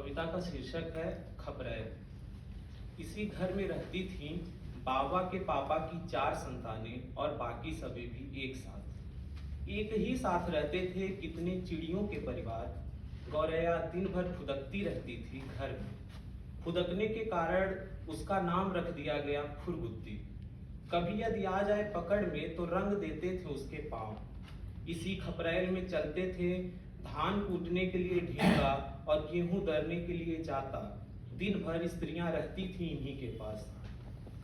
कविता का शीर्षक है खपरैल। इसी घर में रहती थीं बाबा के पापा की 4 संतानें और बाकी सभी भी एक साथ। एक ही साथ रहते थे कितने चिड़ियों के परिवार। गौरैया दिन भर फुदकती रहती थी घर में। फुदकने के कारण उसका नाम रख दिया गया फुरगुत्ती। कभी यदि आ जाए पकड़ में तो रंग देते थे उसके पांव। इसी खपरैल में चलते थे धान कूटने के लिए ढींगा और गेहूं दरने के लिए जाता। दिन भर स्त्रियां रहती थी इन्हीं के पास।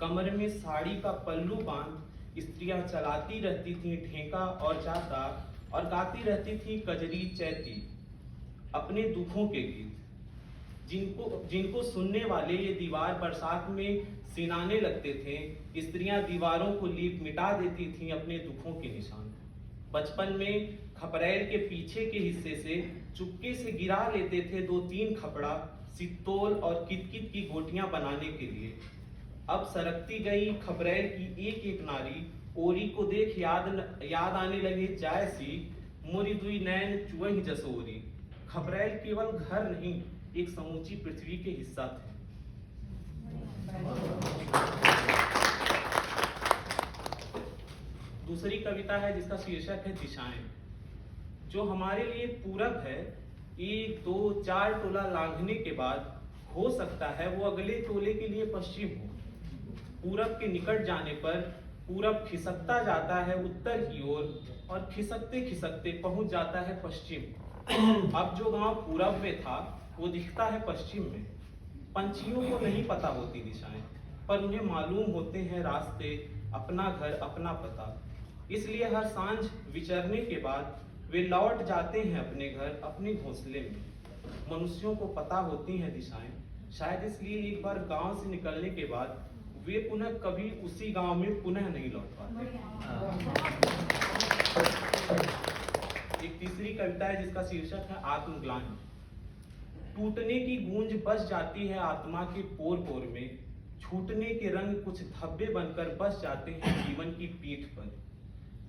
कमर में साड़ी का पल्लू बांध स्त्रियां चलाती रहती थी ढेंका और जाता और गाती रहती थी कजरी चैती अपने दुखों के गीत। जिनको सुनने वाले ये दीवार बरसात में सिनाने लगते थे। स्त्रियां दीवारों को लीप मिटा देती थीं अपने दुखों के निशान। बचपन में खपरैल के पीछे के हिस्से से चुपके से गिरा लेते थे 2-3 खपड़ा सित्तोल और कितकित की गोटियां बनाने के लिए। अब सरकती गई खपरैल की एक एक नारी ओरी को देख याद आने लगे जायसी मोरी दुई नैन चुवही जसोरी। खपरैल केवल घर नहीं, एक समूची पृथ्वी के हिस्सा थे। दूसरी कविता है जिसका शीर्षक है दिशाएं। जो हमारे लिए पूरब है, 1, 2, 4 टोला लांघने के बाद हो सकता है वो अगले टोले के लिए पश्चिम हो। पूरब के निकट जाने पर पूरब खिसकता जाता है उत्तर की ओर और खिसकते खिसकते पहुंच जाता है पश्चिम। अब जो गांव पूरब में था वो दिखता है पश्चिम में। पंछियों को नहीं पता होती दिशाएं, पर उन्हें मालूम होते हैं रास्ते, अपना घर, अपना पता। इसलिए हर सांझ विचरने के बाद वे लौट जाते हैं अपने घर, अपने घोंसले में। मनुष्यों को पता होती हैं दिशाएं, शायद इसलिए एक बार गांव से निकलने के बाद वे पुनः कभी उसी गांव में पुनः नहीं लौट पाते। एक तीसरी कविता है जिसका शीर्षक है आत्मग्लानि। टूटने की गूंज बस जाती है आत्मा के पोर पोर में। छूटने के रंग कुछ धब्बे बनकर बस जाते हैं जीवन की पीठ पर।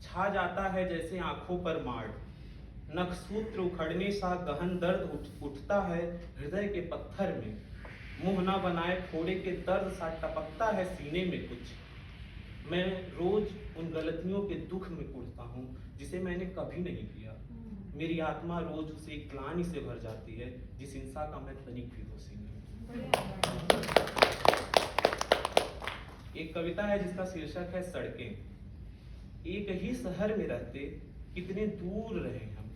छा जाता है जैसे आंखों पर माड़। नखसूत्र उखड़ने सा गहन दर्द उठता है हृदय के पत्थर में। मुंह ना बनाए फोड़े के दर्द सा टपकता है सीने में कुछ। मैं रोज उन गलतियों के दुख में कुढ़ता हूँ जिसे मैंने कभी नहीं किया। मेरी आत्मा रोज उसे एक ग्लानि से भर जाती है जिस हिंसा का मैं तनिक भी दोषी नहीं। एक कविता है जिसका शीर्षक है सड़कें। एक ही शहर में रहते कितने दूर रहे हम।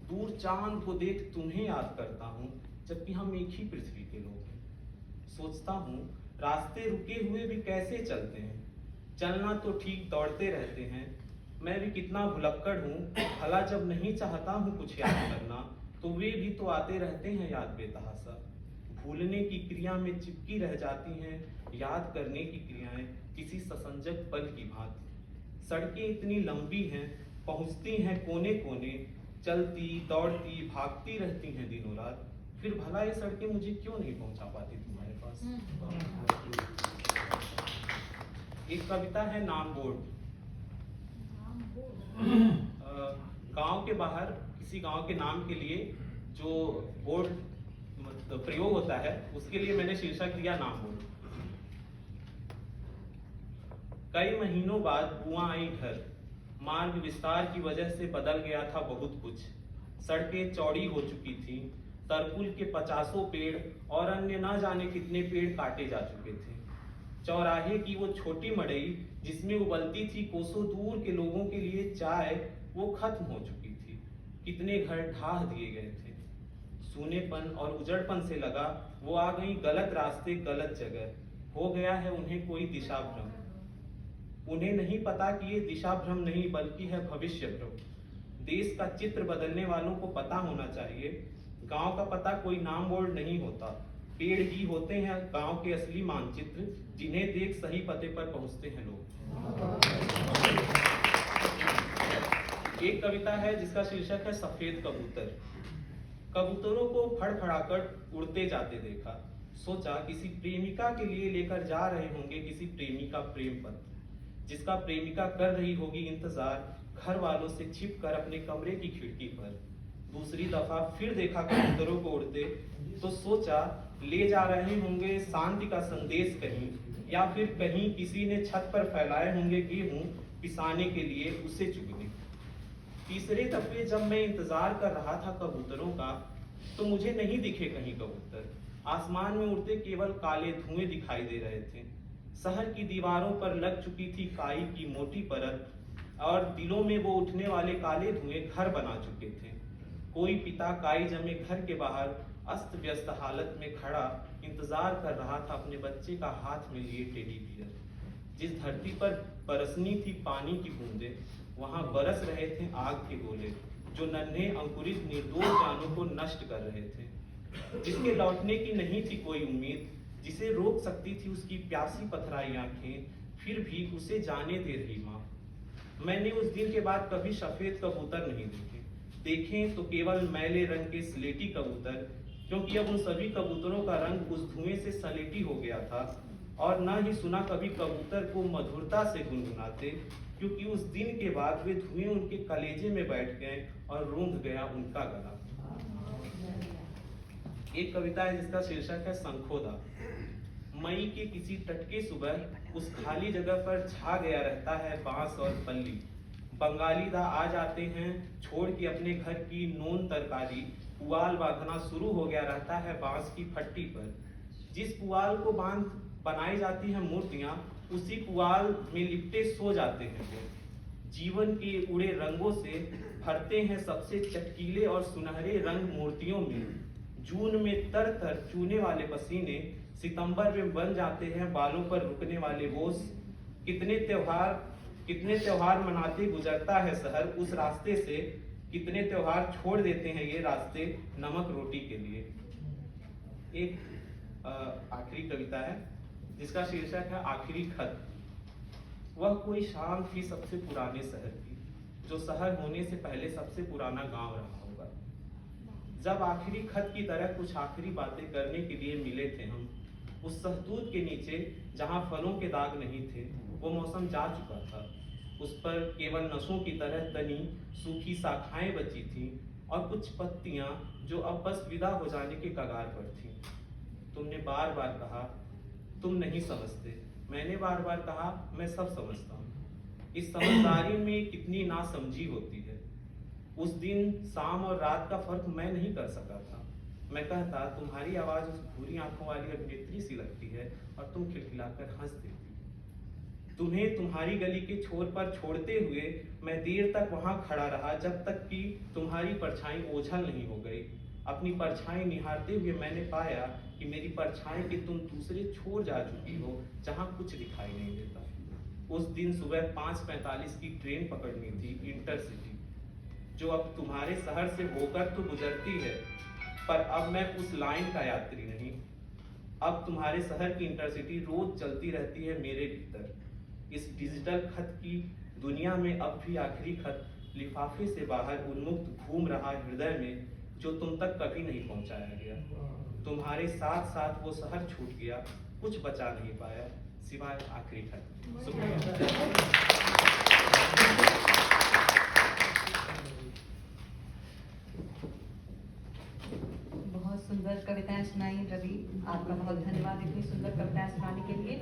दूर चांद को देख तुम्हें याद करता हूँ जबकि हम एक ही पृथ्वी के लोग हैं। सोचता हूँ रास्ते रुके हुए भी कैसे चलते हैं। चलना तो ठीक दौड़ते रहते हैं। मैं भी कितना भुलक्कड़ हूँ। भला जब नहीं चाहता हूँ कुछ याद करना तो वे भी तो आते रहते हैं याद बेतहासा। भूलने की क्रिया में चिपकी रह जाती हैं याद करने की क्रियाएं किसी ससंजक पल की भांति। सड़कें इतनी लंबी हैं, पहुँचती हैं कोने कोने। चलती दौड़ती भागती रहती हैं दिनों रात। फिर भला ये सड़कें मुझे क्यों नहीं पहुंचा पाती तुम्हारे पास। एक कविता है नाम बोर्ड। गांव के बाहर किसी गांव के नाम के लिए जो बोर्ड मतलब प्रयोग होता है उसके लिए मैंने शीर्षक दिया नाम बोर्ड। कई महीनों बाद बुआ आई घर। मार्ग विस्तार की वजह से बदल गया था बहुत कुछ। सड़कें चौड़ी हो चुकी थी। तरकुल के 50 पेड़ और अन्य ना जाने कितने पेड़ काटे जा चुके थे। चौराहे की वो छोटी मड़ई जिसमें उबलती थी कोसों दूर के लोगों के लिए चाय, वो खत्म हो चुकी थी। कितने घर ढाह दिए गए थे। सूनेपन और उजड़पन से लगा वो आ गई गलत रास्ते, गलत जगह। हो गया है उन्हें कोई दिशा भ्रम। उन्हें नहीं पता कि ये दिशा भ्रम नहीं बल्कि है भविष्य भ्रम। देश का चित्र बदलने वालों को पता होना चाहिए गांव का पता कोई नाम बोर्ड नहीं होता। पेड़ ही होते हैं गांव के असली मानचित्र जिन्हें देख सही पते पर पहुंचते हैं लोग। एक कविता है जिसका शीर्षक है सफेद कबूतर। कबूतरों को फड़फड़ाकर उड़ते जाते देखा। सोचा किसी प्रेमिका के लिए लेकर जा रहे होंगे किसी प्रेमी का प्रेम पत्र जिसका प्रेमिका कर रही होगी इंतजार घर वालों से छिपकर अपने कमरे की खिड़की पर। दूसरी दफा फिर देखा कबूतरों को उड़ते तो सोचा ले जा रहे होंगे शांति का संदेश कहीं, या फिर कहीं किसी ने छत पर फैलाए होंगे गेहूं पिसाने के लिए उसे चुगने। तीसरे दफे जब मैं इंतजार कर रहा था कबूतरों का तो मुझे नहीं दिखे कहीं कबूतर। आसमान में उड़ते केवल काले धुएं दिखाई दे रहे थे। शहर की दीवारों पर लग चुकी थी काई की मोटी परत और दिलों में वो उठने वाले काले धुएं घर बना चुके थे। कोई पिता काई जमे घर के बाहर अस्त व्यस्त हालत में खड़ा इंतजार कर रहा था अपने बच्चे का हाथ में लिए टेडी बियर। जिस धरती पर बरसनी थी पानी की बूंदें, वहां बरस रहे थे आग के गोले जो नन्हे अंकुरित निर्दोष जानों को नष्ट कर रहे थे। जिसके लौटने की नहीं थी कोई उम्मीद, जिसे रोक सकती थी उसकी प्यासी पथराई आंखें, फिर भी उसे जाने दे रही माँ। मैंने उस दिन के बाद कभी सफेद कबूतर नहीं देखे तो केवल मैले रंग के स्लेटी कबूतर, क्योंकि अब उन सभी कबूतरों का रंग उस धुएं से सलेटी हो गया था। और न ही सुना कभी कबूतर को मधुरता से गुनगुनाते, क्योंकि उस दिन के बाद वे धुएं उनके कलेजे में बैठ गए और रूंध गया उनका गला। एक कविता है जिसका शीर्षक है शंखोदा। मई के किसी तट की सुबह उस खाली जगह पर छा गया रहता है बांस और पल्ली। बंगाली दा आ जाते हैं छोड़ के अपने घर की नोन तरकारी। पुआल बांधना शुरू हो गया रहता है बांस की फट्टी पर। जिस पुआल को बांध बनाई जाती है मूर्तियां, उसी पुआल में लिपटे सो जाते हैं वो। जीवन के उड़े रंगों से भरते हैं सबसे चटकीले और सुनहरे रंग मूर्तियों में। जून में तर तर चूने वाले पसीने सितंबर में बन जाते हैं बालों पर रुकने वाले बोझ। कितने त्योहार मनाते गुजरता है शहर उस रास्ते से, कितने त्योहार छोड़ देते हैं ये रास्ते नमक रोटी के लिए। एक आखिरी कविता है जिसका शीर्षक है आखिरी खत। वह कोई शाम थी सबसे पुराने शहर की, जो शहर होने से पहले सबसे पुराना गांव रहा होगा। जब आखिरी खत की तरह कुछ आखिरी बातें करने के लिए मिले थे हम, उस सहतूत के नीचे जहां फलों के दाग नहीं थे, वो मौसम जा चुका था। उस पर केवल नसों की तरह तनी सूखी शाखाएं बची थीं और कुछ पत्तियां जो अब बस विदा हो जाने के कगार पर थीं। तुमने बार बार कहा तुम नहीं समझते, मैंने बार बार कहा मैं सब समझता हूँ। इस समझदारी में कितनी नासमझी होती है। उस दिन शाम और रात का फर्क मैं नहीं कर सका था। मैं कहता तुम्हारी आवाज उस भूरी आंखों वाली अभिनेत्री सी लगती है और तुम खिलखिलाकर हंस देती। तुम्हें तुम्हारी गली के छोर पर छोड़ते हुए मैं देर तक वहां खड़ा रहा, जब तक कि तुम्हारी परछाई ओझल नहीं हो गई। अपनी परछाई निहारते हुए मैंने पाया कि मेरी परछाई के तुम दूसरे छोर जा चुकी हो, जहां कुछ दिखाई नहीं देता। उस दिन सुबह 5:45 की ट्रेन पकड़नी थी, इंटरसिटी, जो अब तुम्हारे शहर से होकर तो गुजरती है, पर अब मैं उस लाइन का यात्री नहीं। अब तुम्हारे शहर की इंटरसिटी रोज चलती रहती है मेरे भीतर। इस डिजिटल खत की दुनिया में अब भी आखिरी खत लिफाफे से बाहर उन्मुक्त घूम रहा हृदय में, जो तुम तक कभी नहीं पहुंचाया गया। तुम्हारे साथ साथ वो शहर छूट गया, कुछ बचा नहीं पाया सिवाय आखिरी खत। बहुत सुंदर कविताएं सुनाई रवि, आपका बहुत धन्यवाद इतनी सुंदर कविताएं सुनाने के लिए।